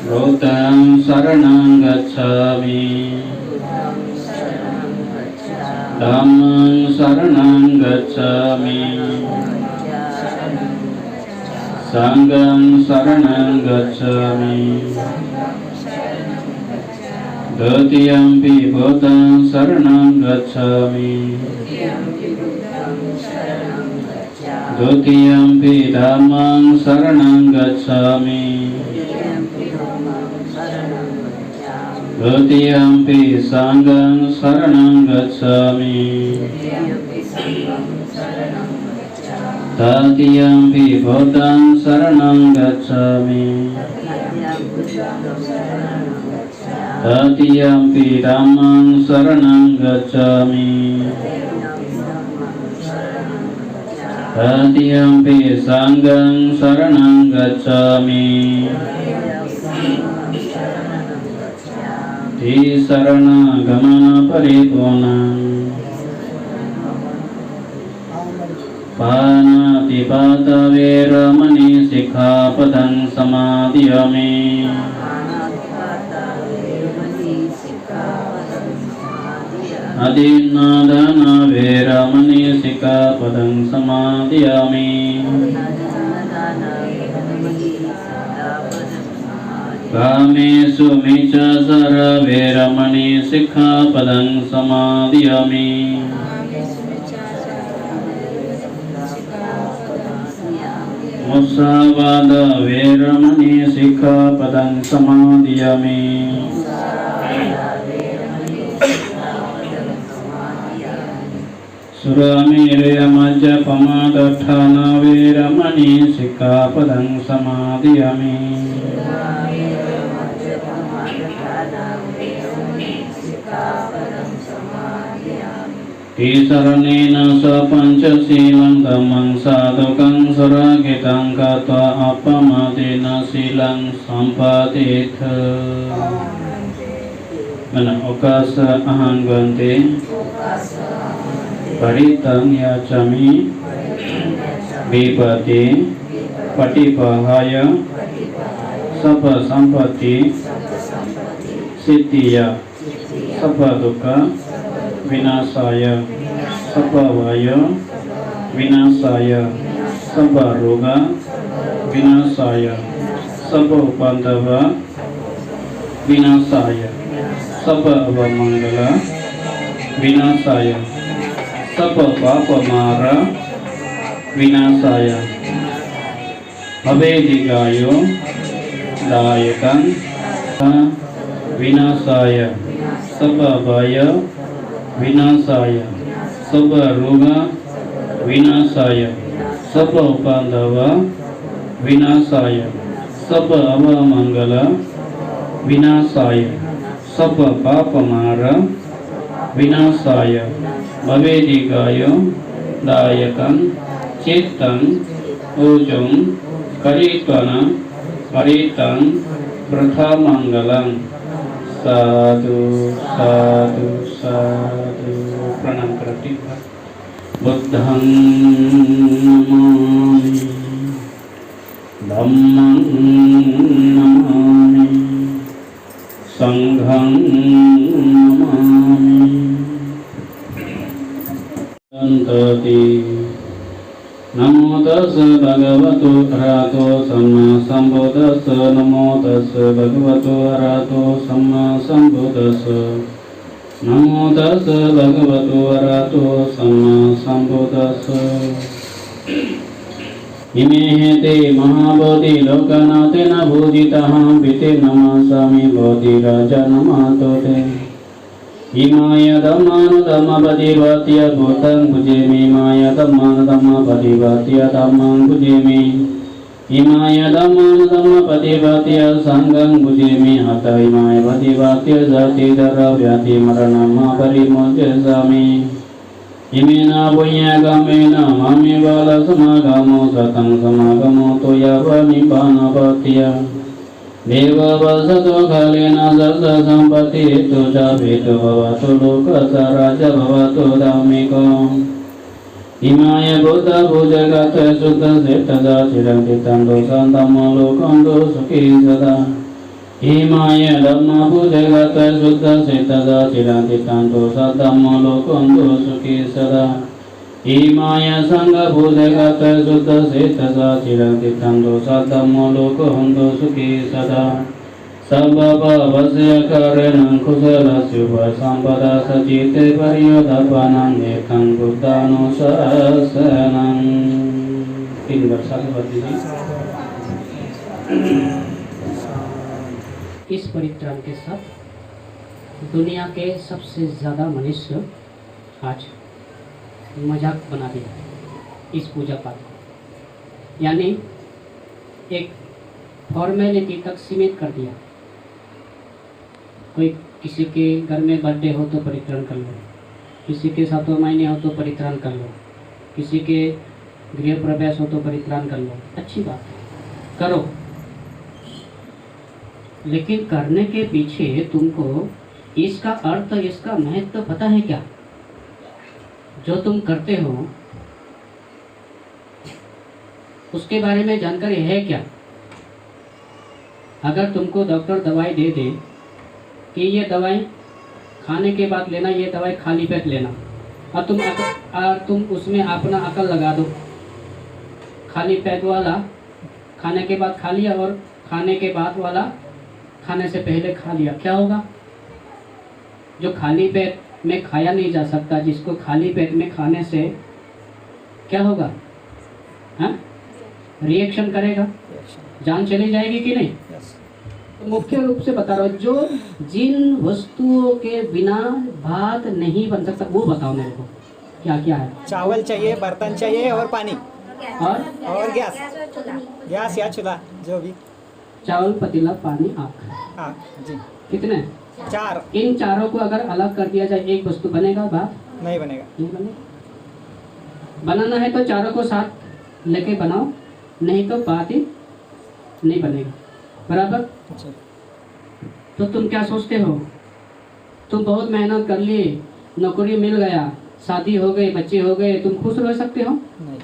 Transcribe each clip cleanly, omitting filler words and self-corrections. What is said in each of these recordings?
Buddhang saranang gacchami. Dhammang saranang gacchami. Sanghang saranang gacchami. Dutiyampi buddhang saranang gacchami. Dutiyampi dhammang saranang gacchami. Dutiyampi sanghang saranang gacchami. Tatiyampi buddhang saranang gacchami. Tatiyampi dhammang saranang gacchami. Tatiyampi sanghang saranang gacchami. Tisarana gamana paripurnam. Panatipata veramani sikkhapadang samadhiyami. Adinādana veramani sikkhapadang samadhiyami. Kāmesu micchāsara veramani sikkhapadang samadhiyami. Musāvāda veramani sikkhapadang samadhiyami. Suramiraya majjapamādāṭṭhāna veramani sikkhapadang samadhiyami. Tisaranena sapancasilāṃ dhammāṃ sādhukāṃ sarāgitaṃ katva appamadena silaṃ sampādetha. Mana okasa ahang bante paritang yacami vipati patipahaya sabba sampati siddhiya sabba dukkha vinasaya sabba vaya vinasaya sabba roga vinasaya sabba upandava vinasaya sabba avamangala vinasaya sabba papamara vinasaya abedigayo dayakam vinasaya sabba vaya vinasaya sabba roga vinasaya sabba upandava vinasaya sabba avamangala vinasaya sabba papamara vinasaya bhavedikayo dayakam cittam ujum karitwana karitang prathamangalam. Sadhu sadhu sadhu. Pranam karati. Buddhang namami, dhammang namami, sanghang namami. Antati. Namo tassa bhagavato arahato samma sambuddhassa. Namo tassa bhagavato arahato samma sambuddhassa. Namo tassa bhagavato arahato samma sambuddhassa. Imehete mahabodhi lokanatena bhujitaham vite namasami bodhi raja namatote. Imaya dhammana dhamma padivātya bhutang pujemi. Imaya dhammana dhamma padivātya dhammang pujemi. Imaya dhammana dhamma padivātya sanghang pujemi. Atta imaya padivātya jati dharra vyati maranam parimojjasami. Imena punya gamena mami bala samagamo satang samagamo toya nibbana patya. देववसतो कालेन सर्वसम्पत्तिहेतु च भेदो भवतु लोकसराज भवतु धार्मिको EMI बुद्धभुजगत शुद्धसेतदा चिरन्तितं शान्तमो लोकन्दो सुखी सदा EMI धम्मभुजगत शुद्धसेतदा चिरन्तितं शान्तमो लोकन्दो सुखी सदा EMI संघभुजगत शुद्धसेतदा चिरन्तितं शान्तमो लोकन्दो सुखी सदा सर्वभवस्य कारणं कुशलशुभसम्पदा सचिते पर्यदपनं एकं बुद्धानुशासनं। 3 वर्ष आगे बढ़ दीजिए। इस परित्राण के साथ दुनिया के सबसे ज़्यादा मनुष्य आज मजाक बना दिया इस पूजा पाठ को, यानी एक फॉर्मेलिटी तक सीमित कर दिया। कोई किसी के घर में बर्थडे हो तो परित्राण कर लो, किसी के 7वें महीने हो तो परित्राण कर लो, किसी के गृह प्रवेश हो तो परित्राण कर लो, अच्छी बात है, करो। लेकिन करने के पीछे तुमको इसका अर्थ, इसका महत्व पता है क्या? जो तुम करते हो उसके बारे में जानकारी है क्या? अगर तुमको डॉक्टर दवाई दे दे कि ये दवाई खाने के बाद लेना, ये दवाई खाली पेट लेना, और तुम उसमें अपना अकल लगा दो, खाली पेट वाला खाने के बाद खा लिया और खाने के बाद वाला खाने से पहले खा लिया, क्या होगा? जो खाली पेट में खाया नहीं जा सकता, जिसको खाली पेट में खाने से क्या होगा? हाँ, रिएक्शन करेगा, जान चली जाएगी कि नहीं? तो मुख्य रूप से बता रहा हूँ, जो जिन वस्तुओं के बिना भात नहीं बन सकता वो बताओ मेरे को, क्या क्या है? चावल चाहिए, बर्तन चाहिए और पानी और गैस या चूल्हा, जो भी। चावल, पतीला, पानी, आग। हाँ जी। कितने? 4। इन चारों को अगर अलग कर दिया जाए एक वस्तु बनेगा? भात नहीं बनेगा। नहीं बनेगा। बनाना है तो चारों को साथ लेके बनाओ, नहीं तो बात ही नहीं बनेगा, बराबर? तो तुम क्या सोचते हो? तुम बहुत मेहनत कर लिए, नौकरी मिल गया, शादी हो गई, बच्चे हो गए, तुम खुश रह सकते हो? नहीं।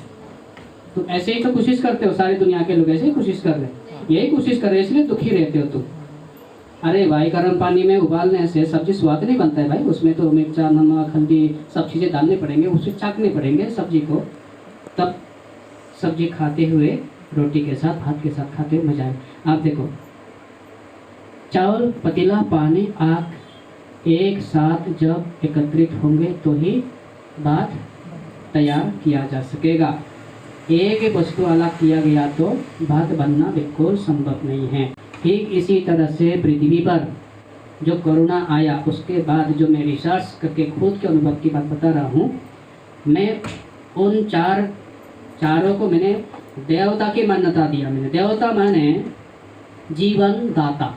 तुम ऐसे ही तो कोशिश करते हो, सारी दुनिया के लोग ऐसे ही कोशिश कर रहे हैं, यही कोशिश कर रहे हैं, इसलिए दुखी रहते हो तुम। अरे भाई, गर्म पानी में उबालने से सब्जी स्वाद नहीं बनता है भाई, उसमें तो मिर्चा, नमक, हल्दी सब चीज़ें डालने पड़ेंगे, उससे चाकने पड़ेंगे सब्जी को, तब सब्जी खाते हुए, रोटी के साथ, भात के साथ खाते हुए मजा आए। आप देखो, चावल, पतीला, पानी, आग एक साथ जब एकत्रित होंगे तो ही भात तैयार किया जा सकेगा। एक वस्तु अलग किया गया तो भात बनना बिल्कुल संभव नहीं है। ठीक इसी तरह से पृथ्वी पर जो कोरोना आया उसके बाद जो मैं रिसर्च करके खुद के अनुभव की बात बता रहा हूँ, मैं उन चारों को मैंने देवता की मान्यता दिया। मैंने देवता माने जीवन दाता,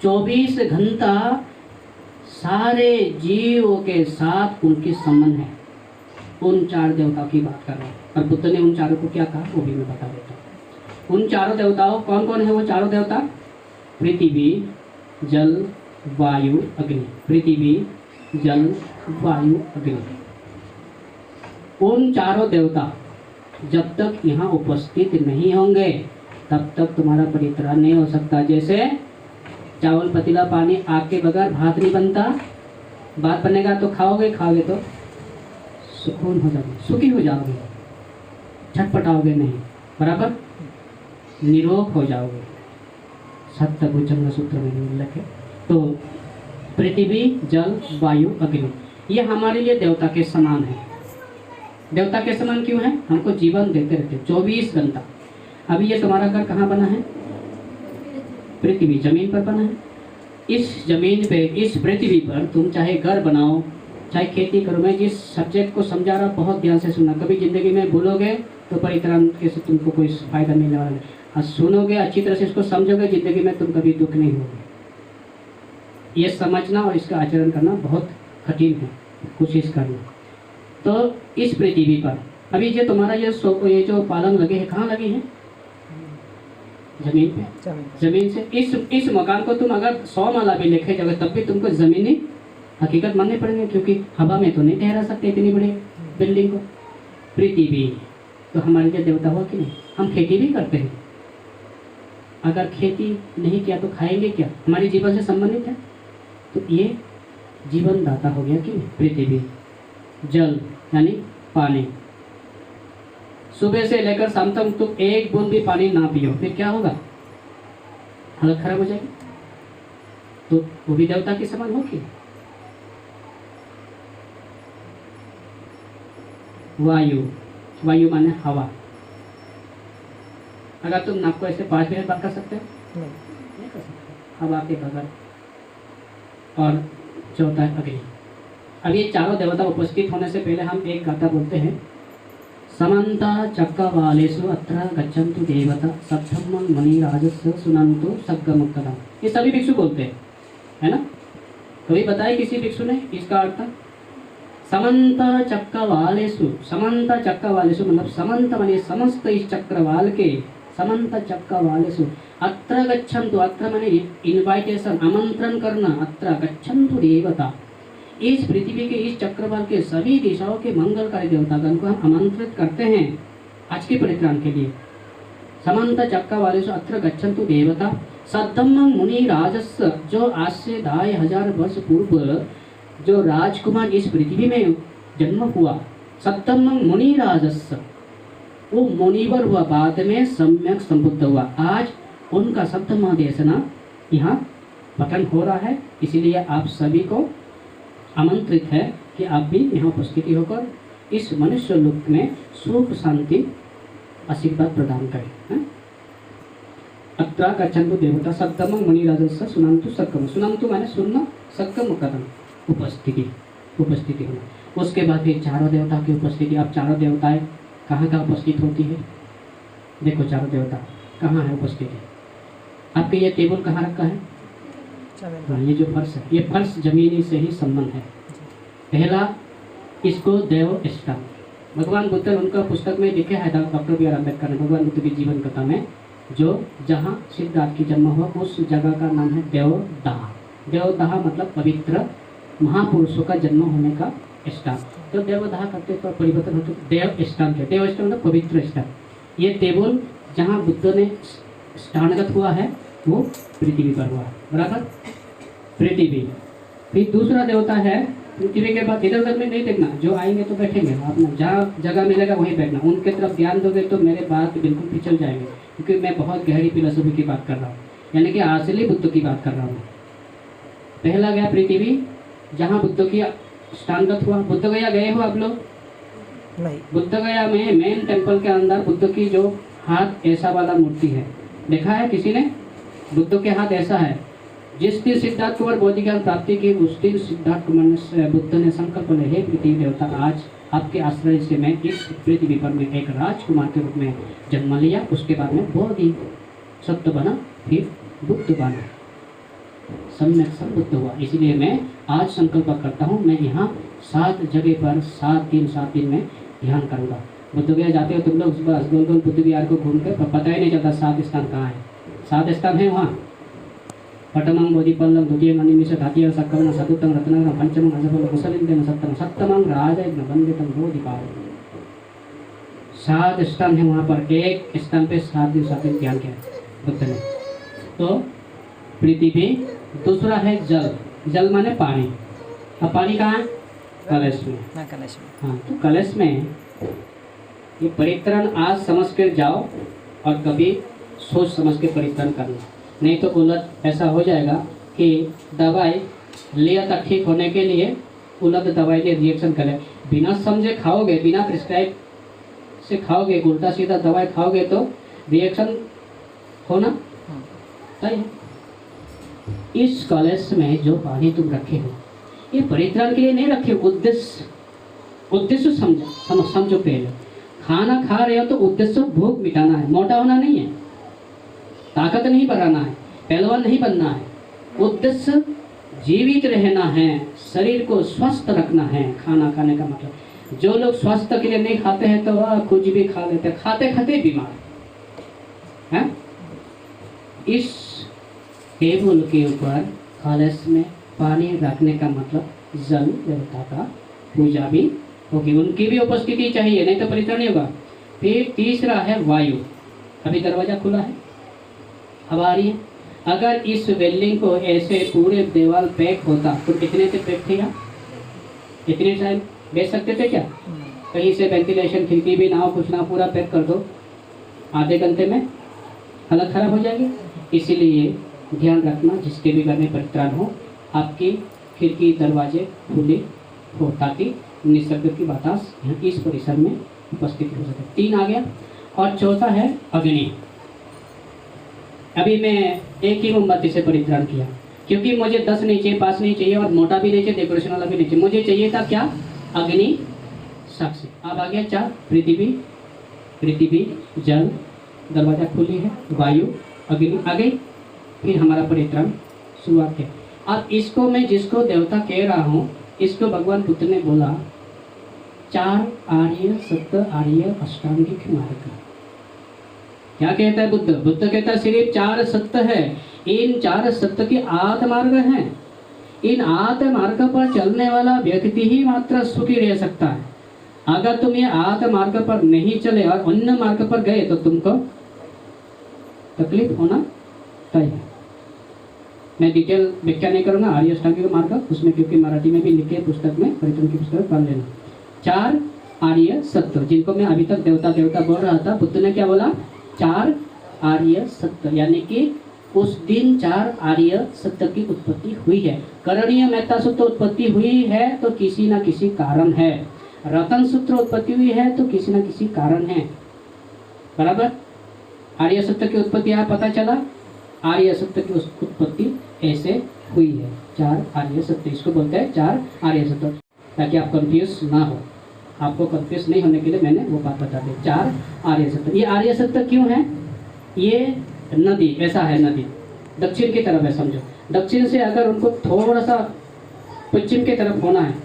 24 घंटा सारे जीवों के साथ उनके संबंध है। उन 4 देवताओं की बात कर रहा हूँ, और बुद्ध ने उन चारों को क्या कहा वो भी मैं बता देता हूँ। उन चारों देवताओं कौन कौन है? वो चारों देवता पृथ्वी, जल, वायु, अग्नि। पृथ्वी, जल, वायु, अग्नि। उन चारों देवता जब तक यहाँ उपस्थित नहीं होंगे तब तक तुम्हारा परित्राण नहीं हो सकता। जैसे चावल, पतीला, पानी, आग के बगैर भात नहीं बनता। भात बनेगा तो खाओगे तो सुकून हो जाओगे, सुखी हो जाओगे, छटपटाओगे नहीं, बराबर निरोग हो जाओगे। सप्तभुजंग सूत्र में उल्लेख है। तो पृथ्वी, जल, वायु, अग्नि ये हमारे लिए देवता के समान है। देवता के समान क्यों है? हमको जीवन देते रहते 24 घंटा। अभी ये तुम्हारा घर कहाँ बना है? पृथ्वी, जमीन पर बना है। इस जमीन पे, इस पृथ्वी पर तुम चाहे घर बनाओ, चाहे खेती करो। मैं जिस सब्जेक्ट को समझा रहा बहुत ध्यान से सुनना, कभी जिंदगी में भूलोगे तो परित्राण के से तुमको कोई फायदा मिलने वाला नहीं। और सुनोगे अच्छी तरह से, इसको समझोगे, जिंदगी में तुम कभी दुख नहीं होगे। ये समझना और इसका आचरण करना बहुत कठिन है, कोशिश करना। तो इस पृथ्वी पर अभी जो तुम्हारा ये जो पालन लगे हैं, कहाँ लगे हैं? जमीन पे। जमीन जमीन से इस मकान को तुम अगर 100 माला भी लेके जाओगे तब भी तुमको जमीनी हकीकत माननी पड़ेगी, क्योंकि हवा में तो नहीं ठहरा सकते इतनी बड़ी बिल्डिंग को। पृथ्वी तो हमारे लिए देवता हुआ कि नहीं। हम खेती भी करते हैं, अगर खेती नहीं किया तो खाएंगे क्या, हमारे जीवन से संबंधित है। तो ये जीवन दाता हो गया कि नहीं पृथ्वी। जल यानी पानी, सुबह से लेकर शाम तक तुम एक बूंद भी पानी ना पियो फिर क्या होगा, हालत खराब हो जाएगी। तो वो भी देवता के समान होगी। वायु, वायु माने हवा। अगर तुम नाक को ऐसे 5 मिनट बात कर सकते हो, नहीं। नहीं कर सकते, हवा के बगैर। और चौथा है अग्नि। अब ये चारों देवता उपस्थित होने से पहले हम एक गाथा बोलते हैं, समन्ता चक्रवालेषु अत्र गच्छन्तु देवता सद्धम्मं मुनिराजस्य सुनन्तु सग्गमुक्तम्। ये सभी भिक्षु बोलते हैं, है ना। कभी बताए किसी भिक्षु ने इसका अर्थ। समन्त चक्रवालेषु, समन्त चक्रवालेषु मतलब समन्त माने समस्त इस चक्रवाल के, समन्त चक्रवालेषु अत्र गच्छन्तु, अत्र माने इनवाइटेशन आमंत्रण करना, अत्र गच्छन्तु देवता। इस पृथ्वी के इस चक्रवाल के सभी दिशाओं के मंगलकारी देवतागण को हम आमंत्रित करते हैं आज के परित्राण के लिए। समन्त चक्रवालेषु अत्र गच्छन्तु देवता सद्धम्मं मुनिराजस्य, जो आज से 2500 वर्ष पूर्व जो राजकुमार इस पृथ्वी में जन्म हुआ, सद्धम्मं मुनिराजस्य, वो मुनिवर हुआ, बाद में सम्यक संबुद्ध हुआ। आज उनका सप्तम देशना यहाँ पठन हो रहा है, इसीलिए आप सभी को आमंत्रित है कि आप भी यहाँ उपस्थिति होकर इस मनुष्य लोक में सुख शांति आशीर्वाद प्रदान करें। अत्र गच्छन्तु देवता सद्धम्मं मुनिराजस्य सुनन्तु सग्गम। सुनन्तु माने सुनना, सग्गम कदम उपस्थिति होना। उसके बाद फिर चारों देवता की उपस्थिति। अब चारों देवताएं कहाँ उपस्थित होती है, देखो चारों देवता कहाँ है उपस्थिति। आपके ये टेबल कहाँ रखा है, हाँ, ये जो फर्श है, ये फर्श जमीनी से ही संबंध है। पहला इसको देव स्थान, भगवान बुद्ध उनका पुस्तक में लिखे है डॉक्टर बी आर अम्बेडकर ने भगवान बुद्ध की जीवन कथा में, जो जहाँ सिद्धार्थ की जन्म हुआ उस जगह का नाम है देवदाह। देवदाह मतलब पवित्र महापुरुषों का जन्म होने का स्थान। तो देवदाह करते तो परिवर्तन होते देव स्थान के, देव स्थान मतलब पवित्र स्थान। ये टेबल जहाँ बुद्ध ने स्थानगत हुआ है वो पृथ्वी पर हुआ, बराबर पृथ्वी। फिर दूसरा देवता है पृथ्वी के बाद, इधर उधर में नहीं देखना, जो आएंगे तो बैठेंगे, अपना जहाँ जगह मिलेगा वहीं बैठना। उनके तरफ ध्यान दोगे तो मेरे बात बिल्कुल पिछल जाएंगे, क्योंकि मैं बहुत गहरी फिलोसफी की बात कर रहा हूँ, यानी कि असली बुद्ध की बात कर रहा हूँ। पहला गया पृथ्वी, जहाँ बुद्ध की स्थानगत हुआ। बुद्ध गया गए हो आप लोग? नहीं। बुद्ध गया में मेन टेम्पल के अंदर बुद्ध की जो हाथ ऐसा वाला मूर्ति है, देखा है किसी ने? बुद्ध के हाथ ऐसा है। जिस दिन सिद्धार्थ कुमार बोधि ज्ञान प्राप्ति की, उस दिन सिद्धार्थ कुमार बुद्ध ने संकल्प ले, हे पृथ्वी देवता, आज आपके आश्रय से मैं इस पृथ्वी पर में एक राजकुमार के रूप में जन्म लिया। उसके बाद में बोधि सत्य बना, फिर बुद्ध बना, सम्यक संबुद्ध हुआ। इसलिए मैं आज संकल्प करता हूँ, मैं यहाँ 7 जगह पर 7 दिन में ध्यान करूँगा। बुद्ध गया जाते हो तुम लोग, बस गोल गोल बुद्ध विहार को घूम कर पता ही नहीं चलता 7 स्थान कहाँ है। 7 स्थान है वहाँ, पटमं बोधिपल्लम द्वितीयं अनिमिष धातीयं सक्कमं चतुर्थं रत्नाकरं पंचमं अजफलं कुशलिंद्रं सप्तमं राजयज्ञ वंदितं बोधिपाल। 7 स्थान है वहाँ पर, एक स्थान पे 7 दिन ध्यान किया बुद्ध ने। तो पृथ्वी, दूसरा है जल। जल माने पानी। अब पानी कहाँ है? कलश में। हाँ, तो कलश में ये परित्राण आज समझ कर जाओ और कभी सोच समझ के परित्राण करना, नहीं तो उलट ऐसा हो जाएगा कि दवाई लिया था ठीक होने के लिए, उलट दवाई ने रिएक्शन करे। बिना समझे खाओगे, बिना प्रिस्क्राइब से खाओगे, उल्टा सीधा दवाई खाओगे तो रिएक्शन होना सही है। इस कलश में जो पानी तुम रखे हो, ये परित्राण के लिए नहीं रखे, उद्देश्य समझो पहले। खाना खा रहे हो तो उद्देश्य भूख मिटाना है, मोटा होना नहीं है, ताकत नहीं बढ़ाना है, पहलवान नहीं बनना है। उद्देश्य जीवित रहना है, शरीर को स्वस्थ रखना है। खाना खाने का मतलब, जो लोग स्वास्थ्य के लिए नहीं खाते हैं तो वह कुछ भी खा लेते, खाते खाते बीमार है। इस टेबल के ऊपर कलश में पानी रखने का मतलब जल देवता का पूजा भी होगी, उनकी भी उपस्थिति चाहिए, नहीं तो परित्राण नहीं होगा। फिर तीसरा है वायु। अभी दरवाजा खुला है, हवा आ रही है। अगर इस बिल्डिंग को ऐसे पूरे दीवार पैक होता तो कितने से पैक थे यहाँ? इतने टाइम बैठ सकते थे क्या? कहीं से वेंटिलेशन खिड़की भी ना हो, कुछ ना, पूरा पैक कर दो, आधे घंटे में हालत खराब हो जाएगी। इसीलिए ध्यान रखना, जिसके भी घर में परित्राण हो, आपकी खिड़की दरवाजे खुले हो ताकि निसर्ग की बतास यहाँ इस परिसर में उपस्थित हो सके। 3 आ गया। और चौथा है अग्नि। अभी मैं एक ही मोमबत्ती से परित्राण किया, क्योंकि मुझे 10 नहीं चाहिए, 5 नहीं चाहिए, और मोटा भी नहीं चाहिए, डेकोरेशन वाला भी नहीं चाहिए। मुझे चाहिए था क्या? अग्नि साक्षी। अब आ गया 4, पृथ्वी, जल, दरवाजा खुली है, वायु, अग्नि आ गई। फिर हमारा परित्राण शुरुआत है। अब इसको मैं जिसको देवता कह रहा हूँ, इसको भगवान बुद्ध ने बोला 4 आर्य सत्य आर्य अष्टांगिक मार्ग। क्या कहता है बुद्ध? बुद्ध कहता है सिर्फ 4 सत्य है, इन 4 सत्य के 8 मार्ग हैं। इन 8 मार्ग पर चलने वाला व्यक्ति ही मात्र सुखी रह सकता है। अगर तुम ये 8 मार्ग पर नहीं चले और अन्य मार्ग पर गए तो तुमको तकलीफ होना तय है। मैं डिटेल व्याख्या नहीं करूंगा आर्य अष्टांगिक मार्ग, उसमें क्योंकि मराठी में भी लिखे पुस्तक में, परित्राण की पुस्तक पढ़ लेना। 4 आर्य सत्य, जिनको मैं अभी तक देवता देवता बोल रहा था, बुद्ध ने क्या बोला? 4 आर्य सत्य, यानी कि उस दिन 4 आर्य सत्य की उत्पत्ति हुई है। करणीय मेहता सूत्र उत्पत्ति हुई है तो किसी न किसी कारण है। रतन सूत्र उत्पत्ति हुई है तो किसी न किसी कारण है। बराबर? आर्य सत्य की उत्पत्ति यहाँ पता चला। आर्य सत्य की उत्पत्ति ऐसे हुई है, 4 आर्य सत्य, इसको बोलते हैं 4 आर्य सत्य, ताकि आप कंफ्यूज ना हो। आपको कंफ्यूज नहीं होने के लिए मैंने वो बात बता दी। 4 आर्य सत्य। ये आर्य सत्य क्यों है? ये नदी ऐसा है, नदी दक्षिण की तरफ है, समझो। दक्षिण से अगर उनको थोड़ा सा पश्चिम की तरफ होना है,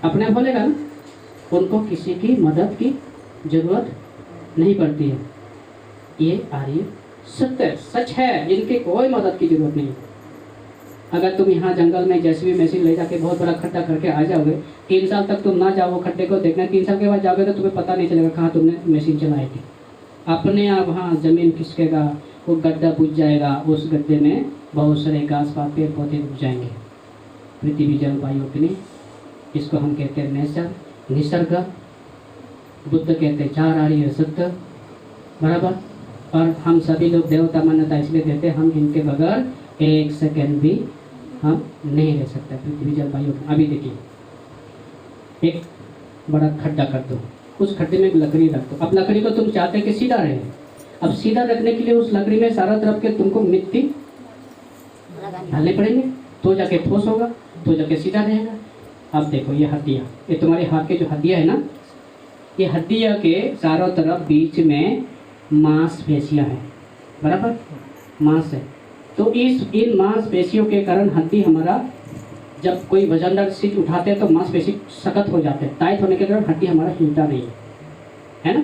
अपने आप बोलेगा ना, उनको किसी की मदद की जरूरत नहीं पड़ती है। ये आर्य सत्य सच है, जिनकी कोई मदद की जरूरत नहीं। अगर तुम यहाँ जंगल में जैसे भी मशीन ले जाके बहुत बड़ा खड्डा करके आ जाओगे, 3 साल तक तुम ना जाओ वो खड्डे को देखना, 3 साल के बाद जाओगे तो तुम्हें पता नहीं चलेगा कहाँ तुमने मशीन चलाई थी। अपने आप वहाँ जमीन खिसकेगा, वो गड्ढा बुझ जाएगा, उस गड्ढे में बहुत सारे घास पात पेड़ पौधे उग जाएंगे। पृथ्वी जल वायु अग्नि, इसको हम कहते हैं नेचर, निसर्ग। बुद्ध कहते हैं 4 आर्य सत्य। बराबर? और हम सभी लोग देवता मान्यता इसलिए देते हैं, हम इनके बगैर 1 सेकेंड भी हम नहीं रह सकते। पृथ्वी जल वायु। अभी देखिए, एक बड़ा खड्डा कर दो, उस खड्डे में एक लकड़ी रख दो। अब लकड़ी को तुम चाहते कि सीधा रहे, अब सीधा रखने के लिए उस लकड़ी में सारा तरफ के तुमको मिट्टी डालने पड़ेंगे, तो जाके ठोस होगा, तो जाके सीधा रहेगा। अब देखो ये हड्डियाँ, ये तुम्हारे हाथ के जो हड्डियाँ है ना, ये हड्डियाँ के चारों तरफ बीच में मांसपेशियाँ हैं। बराबर? मांस है, तो इन मांसपेशियों के कारण हड्डी हमारा, जब कोई वजनदार चीज उठाते हैं तो मांसपेशी सख्त हो जाते हैं, टाइट होने के कारण हड्डी हमारा हिलता नहीं है ना।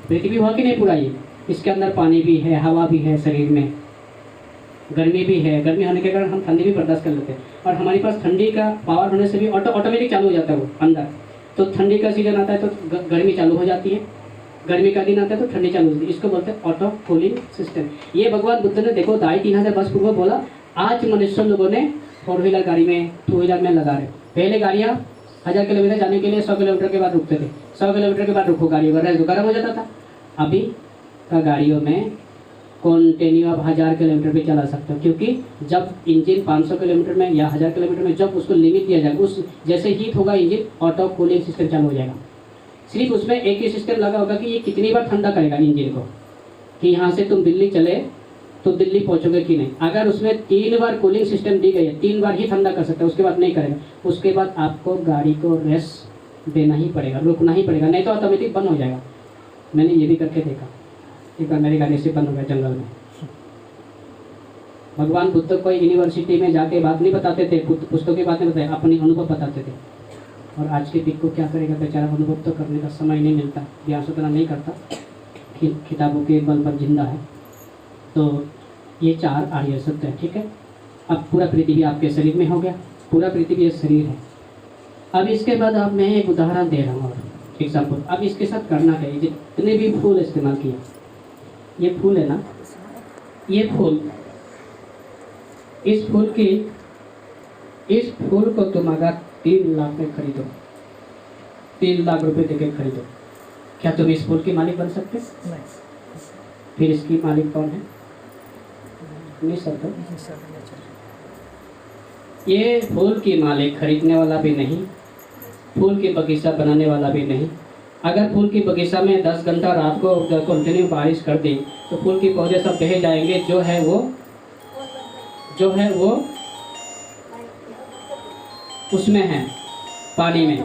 पृथ्वी हुआ कि नहीं पूरा ये, इसके अंदर पानी भी है, हवा भी है, शरीर में गर्मी भी है। गर्मी होने के कारण हम ठंडी भी बर्दाश्त कर लेते हैं, और हमारे पास ठंडी का पावर होने से भी ऑटोमेटिक चालू हो जाता है वो अंदर। तो ठंडी का सीजन आता है तो गर्मी चालू हो जाती है, गर्मी का दिन आता है तो ठंडी चालू होती है। इसको बोलते हैं ऑटो कूलिंग सिस्टम। ये भगवान बुद्ध ने देखो 2500 वर्ष पूर्व बोला। आज मनुष्य लोगों ने 4 व्हीलर गाड़ी में, 2 व्हीलर में लगा रहे। पहले गाड़ियाँ 1000 किलोमीटर जाने के लिए 100 किलोमीटर के बाद रुकते थे, 100 किलोमीटर के बाद रुको गाड़ी, वरना गर्म हो जाता था। अभी का गाड़ियों में कंटिन्यू आप 1000 किलोमीटर भी चला सकते हो, क्योंकि जब इंजन 500 किलोमीटर में या 1000 किलोमीटर में जब उसको लिमिट दिया जाएगा, उस जैसे हीट होगा इंजन, ऑटो कूलिंग सिस्टम चालू हो जाएगा। सिर्फ उसमें एक ही सिस्टम लगा होगा कि ये कितनी बार ठंडा करेगा इंजन को, कि यहाँ से तुम दिल्ली चले तो दिल्ली पहुँचोगे कि नहीं। अगर उसमें 3 बार कूलिंग सिस्टम दी गई है, 3 बार ही ठंडा कर सकते हैं, उसके बाद नहीं करेगा। उसके बाद आपको गाड़ी को रेस्ट देना ही पड़ेगा, रुकना ही पड़ेगा, नहीं तो ऑटोमेटिक बंद हो जाएगा। मैंने ये भी करके देखा, एक बार मेरी गाड़ी से बंद हो गया जंगल में। भगवान बुद्ध कोई यूनिवर्सिटी में जाके बात नहीं बताते थे, पुस्तकों की बात नहीं बताए, अपनी अनुभव बताते थे। और आज के पीक को क्या करेगा बेचारा, अनुभव तो करने का समय नहीं मिलता, ज्ञान सुधरा नहीं करता, किताबों के बल पर जिंदा है। तो ये 4 आर्य सत्य है, ठीक है। अब पूरा पृथ्वी आपके शरीर में हो गया, पूरा पृथ्वी ये शरीर है। अब इसके बाद अब मैं एक उदाहरण दे रहा हूँ और एग्जाम्पल। अब इसके साथ करना क्या है, जितने भी फूल इस्तेमाल किए, ये फूल है ना, ये फूल, इस फूल को तुम अगर 3 लाख में खरीदो, 3 लाख रुपए देके खरीदो, क्या तुम इस फूल के मालिक बन सकते? नहीं। फिर इसकी मालिक कौन है? निसर्ग। ये फूल की मालिक खरीदने वाला भी नहीं, फूल की बगीचा बनाने वाला भी नहीं। अगर फूल की बगीचा में 10 घंटा रात को कंटिन्यू बारिश कर दी तो फूल के पौधे सब बह जाएंगे, जो है वो उसमें है, पानी में।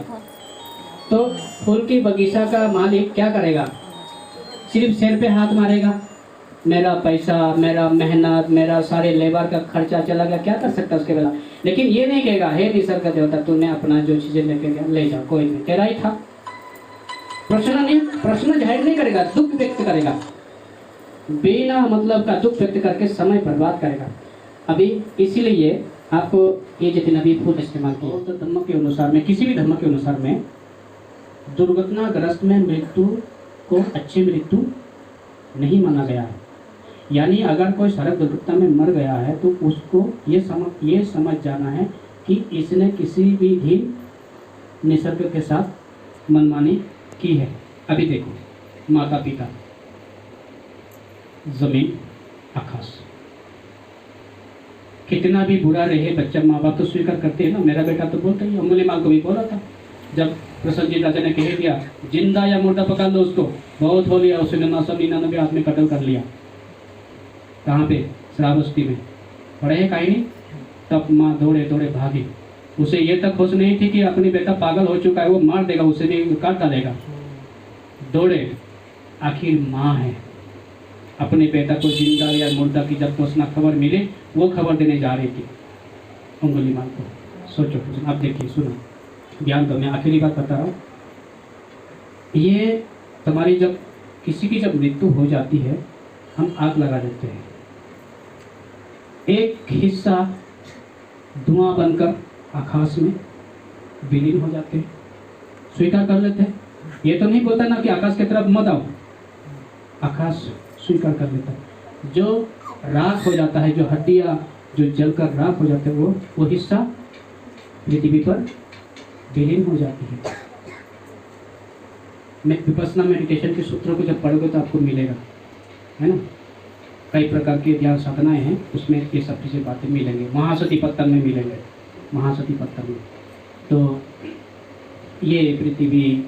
तो फूल की बगीचा का मालिक क्या करेगा? सिर्फ सिर पे हाथ मारेगा, मेरा पैसा, मेरा मेहनत, मेरा सारे लेबर का खर्चा चला गया, क्या कर सकता उसके बेला। लेकिन ये नहीं कहेगा हे निसर्ग देवता तूने अपना जो चीज़ें लेके गया ले जा, कोई नहीं, तेरा ही था। प्रश्न जाहिर नहीं करेगा, दुख व्यक्त करेगा, बिना मतलब का दुख व्यक्त करके समय बर्बाद करेगा। अभी इसीलिए आपको ये जितने भी फूल इस्तेमाल किए, तो धर्म के अनुसार में, किसी भी धर्म के अनुसार में दुर्घटनाग्रस्त में मृत्यु को अच्छी मृत्यु नहीं माना गया है। यानी अगर कोई सड़क दुर्घटना में मर गया है तो उसको ये समझ जाना है कि इसने किसी भी निसर्ग के साथ मनमानी की है। अभी देखो, माता पिता, जमीन, आकाश, कितना भी बुरा रहे बच्चा, माँ बाप तो स्वीकार करते हैं ना। मेरा बेटा तो बोलता ही, अंगुलीमाल को भी बोला था जब प्रसन्नजीत राजा ने कह दिया जिंदा या मुर्दा पकड़ लो उसको, बहुत हो लिया, उसने 999 आदमी कत्ल कर लिया। कहाँ पे? श्रावस्ती में। पढ़े है कहीं नहीं। तब माँ दौड़े दौड़े भागी, उसे ये तक होश नहीं थी कि अपनी बेटा पागल हो चुका है, वो मार देगा, उसे भी काट डालेगा। दौड़े, आखिर माँ है, अपने बेटा को जिंदा या मुर्दा की जब पोषणा खबर मिले, वो खबर देने जा रही थी अंगुलीमाल को। सोचो, अब देखिए, सुनो, ज्ञान दो, मैं आखिरी बात बता रहा हूँ। ये तुम्हारी जब किसी की जब मृत्यु हो जाती है, हम आग लगा देते हैं, एक हिस्सा धुआं बनकर आकाश में विलीन हो जाते हैं, स्वीकार कर लेते हैं। ये तो नहीं बोलता ना कि आकाश की तरफ मत आओ, आकाश स्वीकार कर लेता है। जो राख हो जाता है, जो हड्डियाँ जो जलकर राख हो जाते हैं, वो हिस्सा पृथ्वी पर विलीन हो जाती है। मैं विपश्यना मेडिटेशन के सूत्रों को जब पढ़ोगे तो आपको मिलेगा, है ना। कई प्रकार की ध्यान साधनाएं हैं, उसमें ये सब चीज़ें बातें मिलेंगे। महासती पत्तन में मिलेंगे, महासती पत्तन में। तो ये पृथ्वी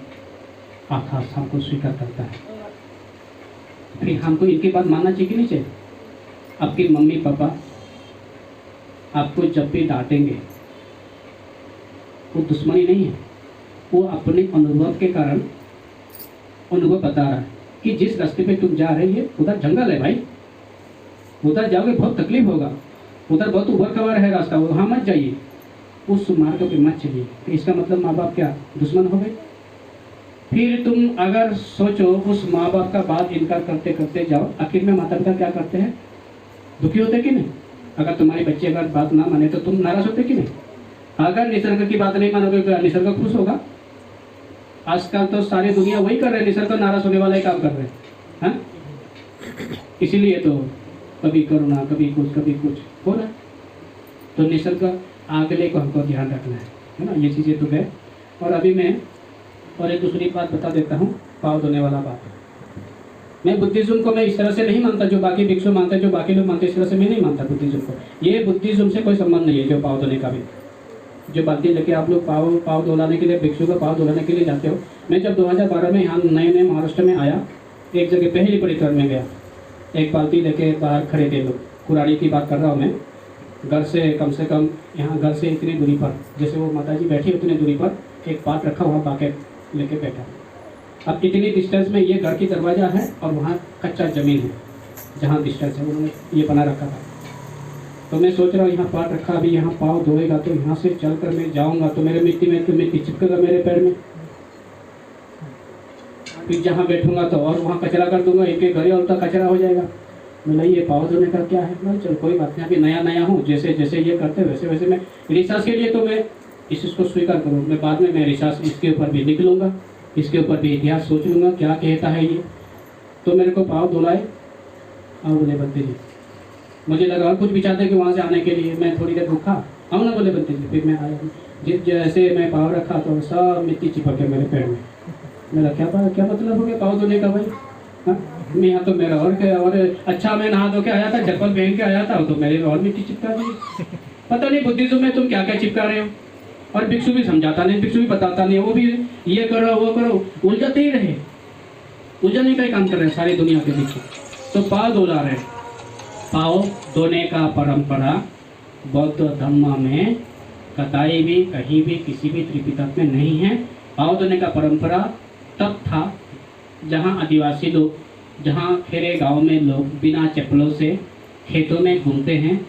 आकाश हमको स्वीकार करता है, फिर हमको इनकी बात मानना चाहिए कि नहीं चाहिए। आपकी मम्मी पापा आपको जब भी डांटेंगे, वो दुश्मनी नहीं है, वो अपने अनुभव के कारण अनुभव बता रहा है कि जिस रास्ते पे तुम जा रही है उधर जंगल है भाई, उधर जाओगे बहुत तकलीफ होगा, उधर बहुत उबड़ खबर है रास्ता, वहाँ मत जाइए, उस मार्ग पे मत चलिए। तो इसका मतलब माँ बाप क्या दुश्मन हो गए? फिर तुम अगर सोचो, उस माँ बाप का बात इनकार करते करते जाओ, आखिर में माता पिता क्या करते हैं? दुखी होते कि नहीं? अगर तुम्हारे बच्चे अगर बात ना माने तो तुम नाराज होते कि नहीं? अगर निसर्ग की बात नहीं मानोगे तो निसर्ग खुश होगा? आजकल तो सारी दुनिया वही कर रहे हैं, निसर्ग नाराज होने वाला ही काम कर रहे हैं। इसीलिए तो कभी करुणा, कभी कुछ हो रहा है। तो निसर्ग अगले को हमको ध्यान रखना है ना। ये चीज़ें तो है। और अभी मैं और एक दूसरी बात बता देता हूँ, पाँव धोने वाला बात। मैं बुद्धिज्म को मैं इस तरह से नहीं मानता जो बाकी भिक्षु मानते हैं, जो बाकी लोग मानते हैं, इस तरह से मैं नहीं मानता बुद्धिज्म को। ये बुद्धिज्म से कोई संबंध नहीं है। जो पाँव धोने का भी, जो बाल्टी लेके आप लोग पाँव धुलाने के लिए, भिक्षु का पाँव धुलाने के लिए जाते हो। मैं जब 2012 में यहाँ नए महाराष्ट्र में आया, एक जगह पहली परिक्रम में गया, एक बाल्टी लेके बाहर खड़े थे लोग। कुराड़ी की बात कर रहा हूँ मैं। घर से कम यहाँ घर से इतनी दूरी पर, जैसे वो माता जी बैठी उतनी दूरी पर एक पाट रखा हुआ, बाकेट लेके बैठा। अब इतनी डिस्टेंस में ये घर की दरवाज़ा है और वहाँ कच्चा ज़मीन है, जहाँ डिस्टेंस है उन्होंने ये बना रखा था। तो मैं सोच रहा हूँ यहाँ पाट रखा, अभी यहाँ पाँव धोएगा तो यहाँ से चल कर मैं जाऊँगा तो मेरे मिट्टी चिपकेगा मेरे पैर में, फिर जहाँ बैठूंगा तो और वहाँ कचरा कर दूंगा, इनके घर उल्टा कचरा हो जाएगा। बोला ये पाँव धोने का क्या है? बोला चलो कोई बात नहीं, अभी नया नया हूँ, जैसे जैसे ये करते वैसे वैसे मैं रिसर्च के लिए तो मैं इस चीज़ को स्वीकार करूँ, मैं बाद में मैं रिसर्च इसके ऊपर भी लिख लूँगा, इसके ऊपर भी इतिहास सोच लूँगा क्या कहता है ये। तो मेरे को पाँव धुलाए और बोले बंते जी, मुझे लगा और कुछ भी चाहते कि वहाँ से आने के लिए मैं थोड़ी देर रुका, आओ ना बोले बंते जी। फिर मैं आया, जैसे मैं पाँव रखा तो सब मिट्टी चिपक गया मेरे पैर में। मेरा क्या मतलब हो गया पाँव धोने का भाई? हाँ, मैं यहाँ तो मेरा और क्या, और अच्छा मैं नहा धो के आया था, चप्पल पहन के आया था, तो मेरे और मिट्टी चिपका दी। पता नहीं बुद्धिज्म में तुम क्या क्या चिपका रहे हो। और भिक्षु भी समझाता नहीं, भिक्षु भी बताता नहीं, वो भी ये करो वो करो, उलझाते ही रहे, उलझाने का ही काम कर रहे हैं सारी दुनिया के भिक्षु। तो पाँव धुला रहे, पाँव धोने का परंपरा बौद्ध धर्म में कतई भी कहीं भी किसी भी त्रिपिटक में नहीं है। पाँव धोने का परंपरा तब था जहाँ आदिवासी लोग, जहाँ खेरे गांव में लोग बिना चप्पलों से खेतों में घूमते हैं,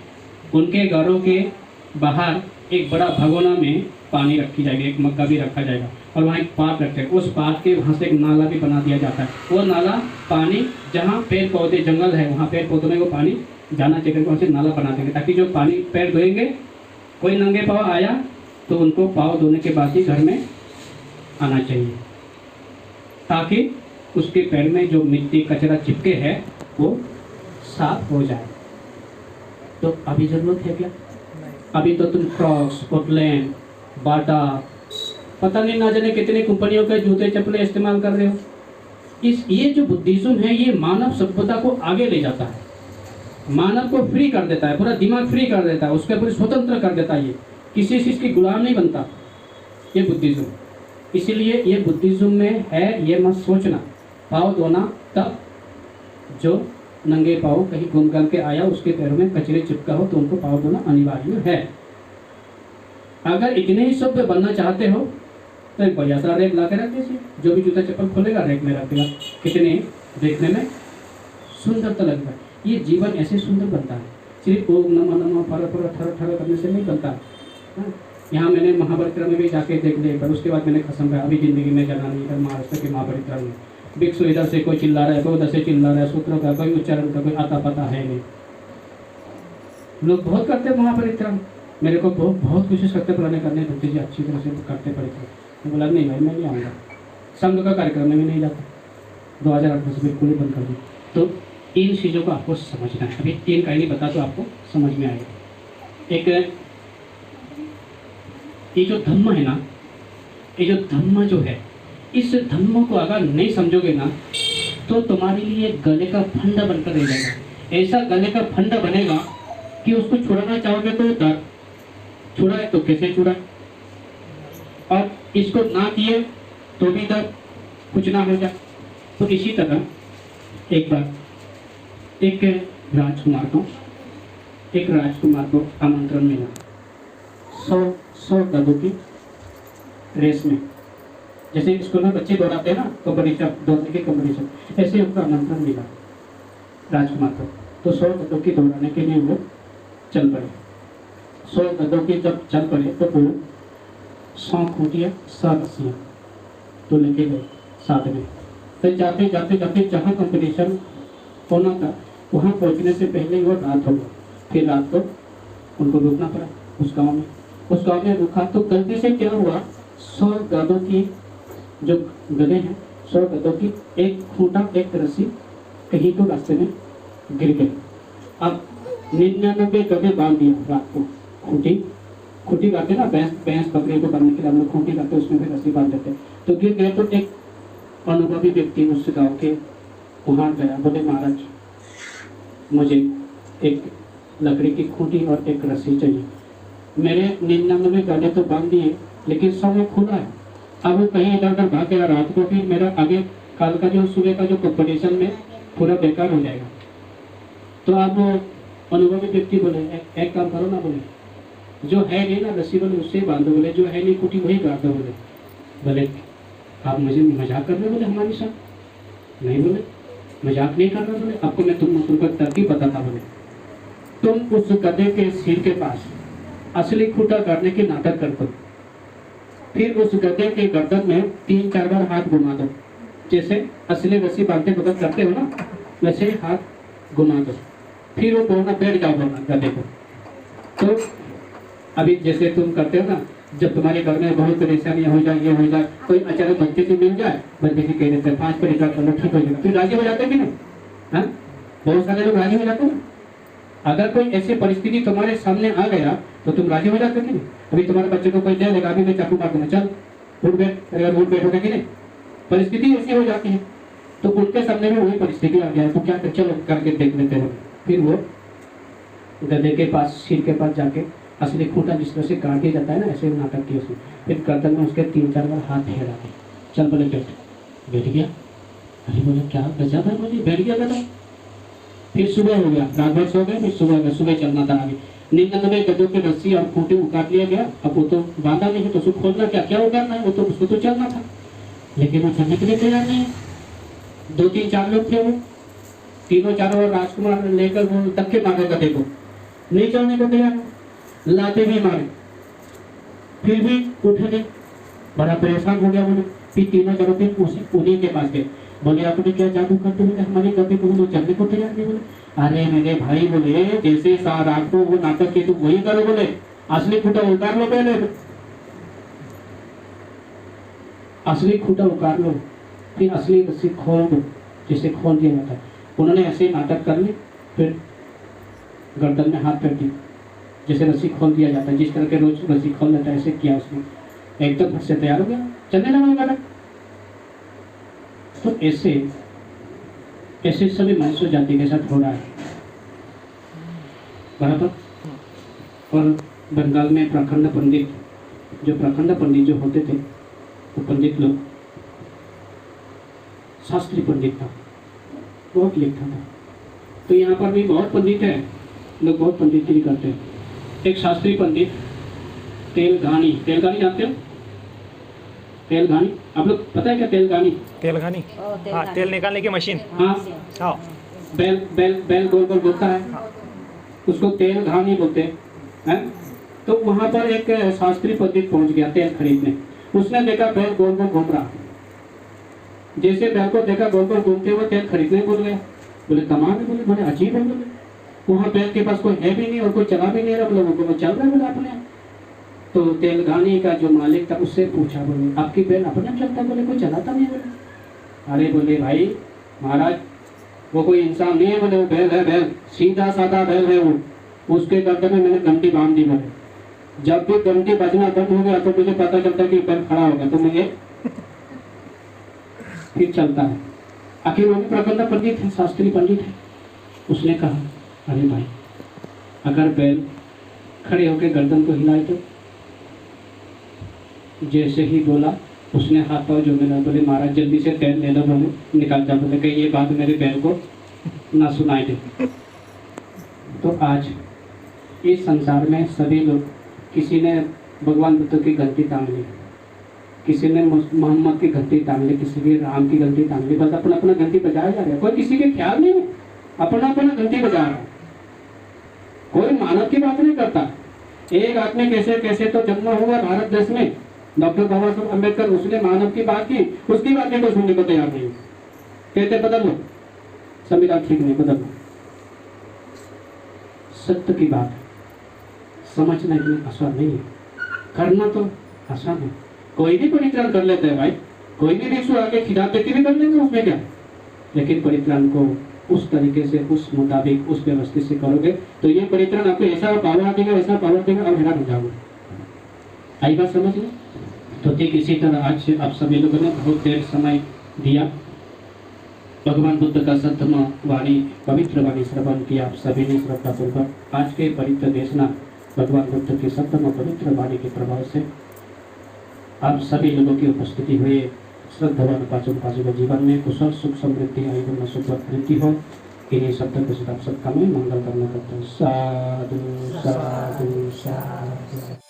उनके घरों के बाहर एक बड़ा भगोना में पानी रखी जाएगी, एक मग्गा भी रखा जाएगा, और वहाँ एक पात रखते हैं, उस पात के वहाँ से एक नाला भी बना दिया जाता है। वो नाला पानी जहाँ पेड़ पौधे जंगल है वहाँ पेड़ पौधों में वो पानी जाना चाहिए, वहाँ से नाला बना देंगे ताकि जो पानी पैर धोएंगे, कोई नंगे पाँव आया तो उनको पाँव धोने के बाद ही घर में आना चाहिए, ताकि उसके पैर में जो मिट्टी कचरा चिपके है वो साफ हो जाए। तो अभी ज़रूरत है क्या? अभी तो तुम क्रॉक्स, पोटलैंड, बाटा, पता नहीं ना जाने कितनी कंपनियों के जूते चप्पलें इस्तेमाल कर रहे हो। ये जो बुद्धिज्म है ये मानव सभ्यता को आगे ले जाता है, मानव को फ्री कर देता है, पूरा दिमाग फ्री कर देता है, उसके पूरे स्वतंत्र कर देता है। ये किसी चीज़ की गुलाम नहीं बनता ये बुद्धिज्म। इसीलिए ये बुद्धिज्म में है, ये मत सोचना पाँव धोना तब जो नंगे पाँव कहीं घूम कर के आया उसके पैरों में कचरे चिपका हो तो उनको पाँव धोना अनिवार्य है। अगर इतने ही सभ्य बनना चाहते हो तो एक बढ़िया सा रैक ला के रख दीजिए, जो भी जूता चप्पल खोलेगा रैक में रख देगा, कितने देखने में सुंदरता लगेगा। ये जीवन ऐसे सुंदर बनता है, सिर्फ ओम नमः नमः फर फर ठर ठर करने से नहीं बनता। यहाँ मैंने महापरिक्रम में भी जाके देख लिया, पर उसके बाद मैंने कसम खाया अभी ज़िंदगी में जाना नहीं। इधर महाराष्ट्र के महापरिक्रम में भिक्षु इधर से कोई चिल्ला रहा है, कोई उधर से चिल्ला रहा है, सूत्रों का कोई उच्चारण का कोई आता पता है नहीं। लोग बहुत करते हैं महापरिक्रम, मेरे को बहुत कोशिश करते पुराने करने, भक्ति जी अच्छी तरह से करते परिक्रम। मैं बोला नहीं भाई मैं नहीं आऊँगा, संघ का कार्यक्रम में भी नहीं जाता, 2008 से बिल्कुल ही बंद कर दी। तो इन चीज़ों को आपको समझना है। अभी 3 कहानी बता तो आपको समझ में आएगा। एक ये जो धम्म है ना, ये जो धम्म जो है, इस धम्म को अगर नहीं समझोगे ना तो तुम्हारे लिए गले का फंडा बनकर रह जाएगा। ऐसा गले का फंडा बनेगा कि उसको छुड़ाना चाहोगे तो दर्द, छुड़ाए तो कैसे छुड़ाए, और इसको ना किए तो भी दर्द, कुछ ना हो जाए। तो इसी तरह एक बार एक राजकुमार को आमंत्रण मिला 100 गधों की रेस में। जैसे स्कूल में बच्चे दौड़ाते हैं ना कंपटीशन, दौड़ने के कंपटीशन, ऐसे उनको आमंत्रण मिला राजकुमार को। तो 100 गधों की दौड़ाने के लिए वो चल पड़े। 100 गधों की जब चल पड़े तो वो 100 खूंटियाँ 100 रस्सियाँ तो लेके गए साथ में। तो जाते जाते जाते जहाँ कंपटीशन होना था वहाँ पहुँचने से पहले वो रात हो गई। फिर रात को उनको रुकना पड़ा उस गांव में रुका। तो गलती से क्या हुआ, 100 गधों की जो गधे हैं, 100 गधों की एक खूंटा एक रस्सी कहीं तो रास्ते में गिर गई। अब 99 गधे बांध दिया रात को, खूंटी काटते ना, भैंस बकरी को बांधने के लिए हम लोग खूंटी काटते, उसमें फिर रस्सी बांध देते। तो गिर गए। तो एक अनुभवी व्यक्ति उस गाँव के वहाँ गया, बोले महाराज मुझे एक लकड़ी की खूंटी और एक रस्सी चाहिए। मेरे 99 गधे तो बांध दिए लेकिन 100 खुला है। अब वो कहीं इधर उधर भाग गया रात को, फिर मेरा आगे कल का जो सुबह का जो कंपटीशन में पूरा बेकार हो जाएगा। तो आप अनुभवी व्यक्ति बोले एक काम करो ना, बोले जो है नहीं ना रस्सी बोले उससे बांधो, बोले जो है नहीं खूंटी वही काट दो। बोले आप मुझे मजाक कर रहे हो? बोले हमारे साथ नहीं, बोले मजाक नहीं कर रहा। बोले आपको मैं तुमको तरकीब बताता। बोले तुम उस गधे के सिर के पास असली खूंटा करने के नाटक कर दो, फिर उस गधे के गर्दन में 3-4 बार हाथ घुमा दो, जैसे असली रस्सी बांधते वक्त करते हो ना, वैसे हाथ घुमा दो, फिर वो बोलना बैठ जाओ बोलना गधे को। तो अभी जैसे तुम करते हो ना, जब तुम्हारे घर में बहुत परेशानियां हो जाए, ये हो जाए, कोई अचानक बच्चे से मिल जाए, बच्चे से कह देते हैं 5 परिकार कर लो ठीक हो जाएगा, फिर राजी हो जाते हैं कि नहीं? हाँ, बहुत सारे लोग राजी हो जाते हैं। अगर कोई ऐसी परिस्थिति तुम्हारे सामने आ गया तो तुम राजी हो जाते हो कि नहीं? अभी तुम्हारे बच्चे को कोई दे देगा, अभी मैं चाकू मार दूंगा, चल उठ बैठ, अगर उठ बैठोगे कि नहीं? परिस्थिति ऐसी हो जाती है। तो उनके सामने भी वही परिस्थिति आ गया तो क्या कर, चलो करके देख लेते हो। फिर वो गधे के पास, सिर के पास जाके असली खूंटा जिस तरह से काट दिया जाता है ना, ऐसे नाटक किया उसने। फिर गर्दन में उसके 3-4 बार हाथ फेरा के, चल बोले बैठ गया। अरे बोले क्या गजब है, बोले बैठ गया गधा। फिर सुबह हो गया, रात भर सो गए, फिर सुबह हो गया, सुबह चलना था आगे। 99 गधों की रस्सी और खूंटे उकाट लिया गया। अब वो तो बांधा नहीं है तो उसको खोलना क्या उतारना है, वो तो उसको तो चलना था, लेकिन वो चलने के लिए तैयार नहीं है। 2-3-4 लोग थे, वो तीनों चारों और राजकुमार लेकर वो धक्के मारे गधे को, नहीं चलने को तैयार, लाते भी मारे, फिर भी उठे नहीं। बड़ा परेशान हो गया बोले। फिर तीनों चारों फिर उन्हीं के पास गए, बोले आपने क्या जादू करते बोले हमारे गधे को, बोले चलने को तैयार नहीं। बोले अरे मेरे भाई, बोले जैसे रात को वो नाटक किए तुम वही करो, बोले असली खूंटा उतार लो, पहले असली खूंटा उतार लो, फिर असली रस्सी खोल दो, जिसे खोल दिया जाता है। उन्होंने ऐसे नाटक कर ली, फिर गर्दन में हाथ पैर दी, जैसे रस्सी खोल दिया जाता है, जिस तरह के रोज रस्सी खोल जाता है, ऐसे किया उसने, एकदम फट से तैयार हो गया, चलने लगा गधा। तो ऐसे सभी मनुष्य जाति के साथ हो रहा है बराबर। और बंगाल में प्रखंड पंडित जो होते थे, वो पंडित लोग, शास्त्री पंडित था, बहुत लिखता था। तो यहाँ पर भी बहुत पंडित है, लोग बहुत पंडितगिरी करते हैं। एक शास्त्री पंडित तेलघानी जानते हो? तेलघानी, आप लोग पता है क्या तेलघानी? तेलघानी, हाँ, तेल निकालने की मशीन। हाँ, हाँ, बैल गोल गोल घूमता है, उसको तेलघानी बोलते हैं। तो वहाँ पर एक शास्त्री पंडित पहुँच गया तेल खरीदने। उसने देखा बैल गोल गोल घूम रहा, जैसे बैल को देखा गोल गोल घूमते हुए तेल खरीदने बोल गया। बोले कमाल है, बोले बड़े अजीब है, बोले वहाँ बैल के पास कोई है भी नहीं और कोई चला भी नहीं रहा, बोले वो चल रहा है बोले अपने। तो तेलघानी का जो मालिक था उससे पूछा, बोले आपकी बैल अपने चलता? बोले कोई चलाता नहीं। बोले अरे बोले भाई महाराज, वो कोई इंसान नहीं है, बोले वो बैल है, बैल सीधा साधा बैल है वो, उसके गर्दन में मैंने घंटी बांध दी। बोले जब भी घंटी बजना बंद हो गया तो मुझे पता चलता कि बैल खड़ा हो गया, तो मुझे फिर चलता है। आखिर वो भी प्रखंड पंडित है, शास्त्री पंडित है। उसने कहा अरे भाई, अगर बैल खड़े होकर गर्दन को हिलाए तो? जैसे ही बोला उसने हाथ पाँव जो मिला, बोले महाराज जल्दी से तेल ले लो, बोले निकाल जा, बोले कहीं ये बात मेरे बैल को ना सुनाई दे। तो आज इस संसार में सभी लोग, किसी ने भगवान बुद्ध की घंटी टांग ली, किसी ने मोहम्मद की घंटी टांग ली, किसी की राम की घंटी टांग ली, बस अपना अपना घंटी बजाया जा रहा है। कोई किसी के ख्याल नहीं है, अपना अपना घंटी बजा रहा है, कोई मानव की बात नहीं करता। एक आदमी कैसे कैसे तो जन्म हुआ भारत देश में, डॉक्टर बाबा साहब अम्बेडकर, उसने मानव की बात की, उसकी बात नहीं तो सुनने को तैयार नहीं, कहते बदल लो संविधान, ठीक नहीं, बदल लो। सत्य की बात समझना इतनी आसान नहीं है, करना तो आसान है। कोई भी परित्राण कर लेता है भाई, कोई भी विश्व आके खिला देती भी कर लेंगे, उसमें क्या। लेकिन परित्राण को उस तरीके से, उस मुताबिक, उस व्यवस्थित से करोगे तो ये परित्राण आपको ऐसा पावर देगा, ऐसा पावर देगा, अब हैरान हो जाओगे। आई बात समझ लो। तो ठीक इसी तरह आज आप सभी लोगों ने बहुत देर समय दिया, भगवान बुद्ध का सत्तम वाणी, पवित्र वाणी श्रवण किया आप सभी ने श्रद्धापूर्वक। आज के परित्र देशना भगवान बुद्ध की सत्तम पवित्र वाणी के प्रभाव से आप सभी लोगों की उपस्थिति हुई। श्रद्धावान पाचन जीवन में कुशल सुख समृद्धि आयुर्न सुख वृद्धि हो, इन्हीं शब्दों के साथ सबका मैं मंगल करना करता हूँ। साधु साधु साधु।